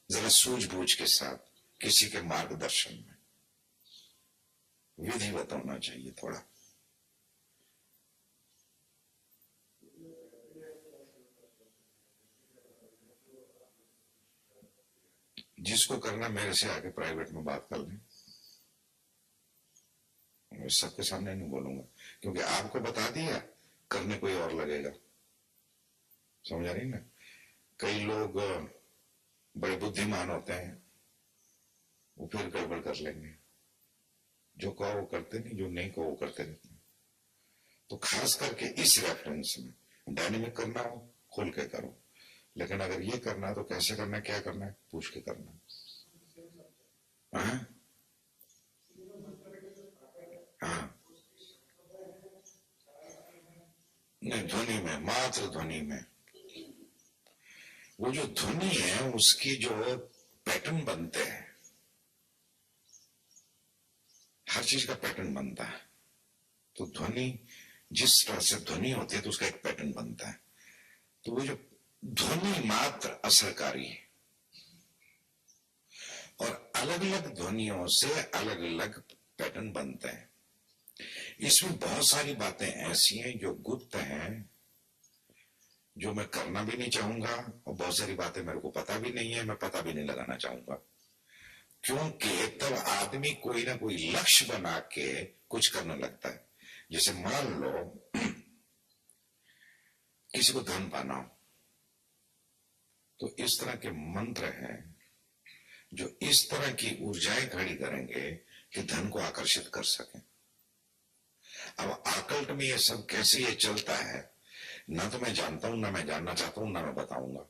जरा सूझबूझ के साथ, किसी के मार्गदर्शन में, विधिवत होना चाहिए थोड़ा। जिसको करना मेरे से आके प्राइवेट में बात कर लें, सबके सामने नहीं बोलूंगा, क्योंकि आपको बता दिया, करने कोई और लगेगा। समझ आ रही ना? कई लोग बड़े बुद्धिमान होते हैं, वो फिर गड़बड़ कर लेंगे। जो कहो वो करते नहीं, जो नहीं कहो वो करते रहते हैं। तो खास करके इस रेफरेंस में डायनेमिक करना हो खोल के करो, लेकिन अगर ये करना है तो कैसे करना है, क्या करना है, पूछ के करना है। हाँ? हाँ। नहीं, ध्वनि में, मात्र ध्वनि में। वो जो ध्वनि है उसकी जो पैटर्न बनते हैं, हर चीज का पैटर्न बनता है। तो ध्वनि जिस तरह से ध्वनि होती है तो उसका एक पैटर्न बनता है। तो वो जो ध्वनि मात्र असरकारी है, और अलग अलग ध्वनियों से अलग अलग पैटर्न बनते हैं। इसमें बहुत सारी बातें ऐसी हैं जो गुप्त हैं, जो मैं करना भी नहीं चाहूंगा, और बहुत सारी बातें मेरे को पता भी नहीं है, मैं पता भी नहीं लगाना चाहूंगा। क्योंकि तब आदमी कोई ना कोई लक्ष्य बना के कुछ करने लगता है। जैसे मान लो किसी को धन पाना हो, तो इस तरह के मंत्र हैं जो इस तरह की ऊर्जाएं खड़ी करेंगे कि धन को आकर्षित कर सके। अब आकल्ट में ये सब कैसे ये चलता है, ना तो मैं जानता हूं, ना मैं जानना चाहता हूं, ना मैं बताऊंगा।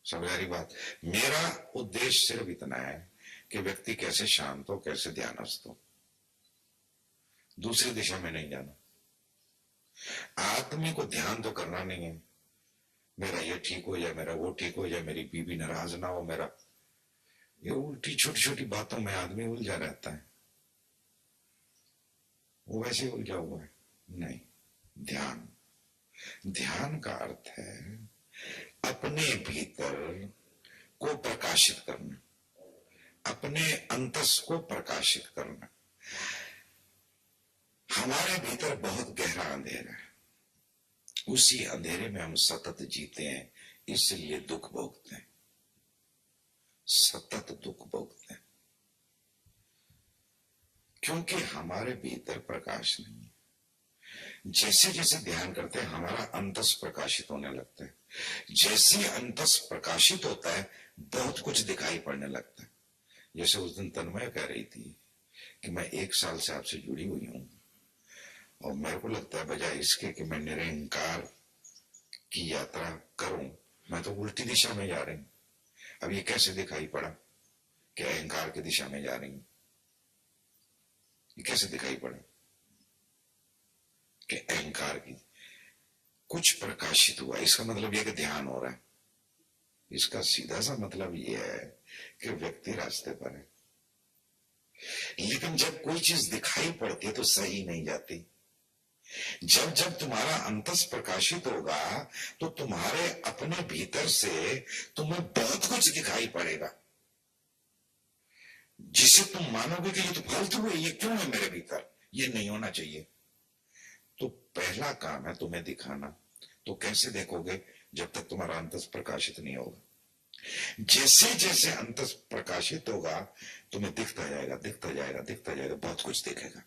समझ आ रही बात? मेरा उद्देश्य सिर्फ इतना है कि व्यक्ति कैसे शांत हो, कैसे ध्यानस्थ हो, दूसरी दिशा में नहीं जाना। आदमी को ध्यान तो करना नहीं है, मेरा ये ठीक हो जाए, मेरा वो ठीक हो जाए, मेरी बीवी नाराज ना हो, मेरा ये उल्टी छोटी छोटी बातों में आदमी उलझा रहता है। वो वैसे उलझा हुआ है। नहीं, ध्यान, ध्यान का अर्थ है अपने भीतर को प्रकाशित करना, अपने अंतस को प्रकाशित करना। हमारे भीतर बहुत गहरा अंधेरा है, उसी अंधेरे में हम सतत जीते हैं, इसलिए दुख भोगते हैं, सतत दुख भोगते हैं, क्योंकि हमारे भीतर प्रकाश नहीं है। जैसे जैसे ध्यान करते हैं हमारा अंतस प्रकाशित होने लगता है। जैसे अंतस प्रकाशित होता है बहुत कुछ दिखाई पड़ने लगता है। जैसे उस दिन तन्मय कह रही थी कि मैं 1 साल से आपसे जुड़ी हुई हूं, और मेरे को लगता है बजाय इसके कि मैं निरंकार की यात्रा करूं, मैं तो उल्टी दिशा में जा रही हूं। अब ये कैसे दिखाई पड़ा कि अहंकार की दिशा में जा रही हूं? ये कैसे दिखाई पड़ा कि अहंकार की कुछ प्रकाशित हुआ? इसका मतलब यह कि ध्यान हो रहा है। इसका सीधा सा मतलब यह है कि व्यक्ति रास्ते पर है, लेकिन जब कोई चीज दिखाई पड़ती है तो सही नहीं जाती। जब जब तुम्हारा अंतस प्रकाशित होगा तो तुम्हारे अपने भीतर से तुम्हें बहुत कुछ दिखाई पड़ेगा, जिसे तुम मानोगे कि ये तो फालतू है, ये क्यों है मेरे भीतर, ये नहीं होना चाहिए। तो पहला काम है तुम्हें दिखाना। तो कैसे देखोगे? जब तक तुम्हारा अंतस प्रकाशित नहीं होगा। जैसे जैसे अंतस प्रकाशित होगा तुम्हें दिखता जाएगा, दिखता जाएगा, दिखता जाएगा, बहुत कुछ दिखेगा।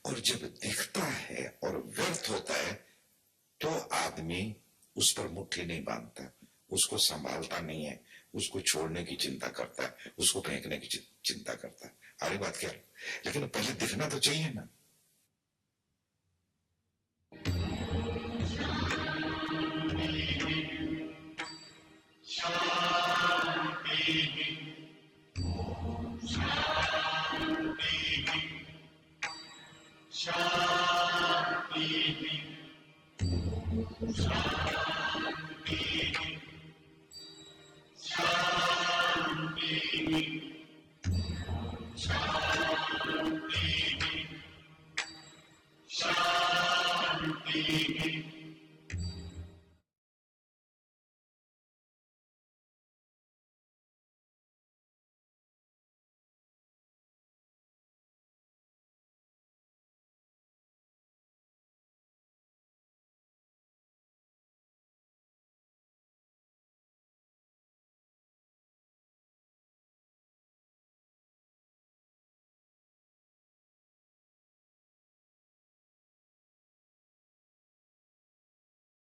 और जब दिखता है और व्यर्थ होता है तो आदमी उस पर मुट्ठी नहीं बांधता, उसको संभालता नहीं है, उसको छोड़ने की चिंता करता है, उसको फेंकने की चिंता करता है। आरी बात क्या है? लेकिन पहले दिखना तो चाहिए ना। Shanti.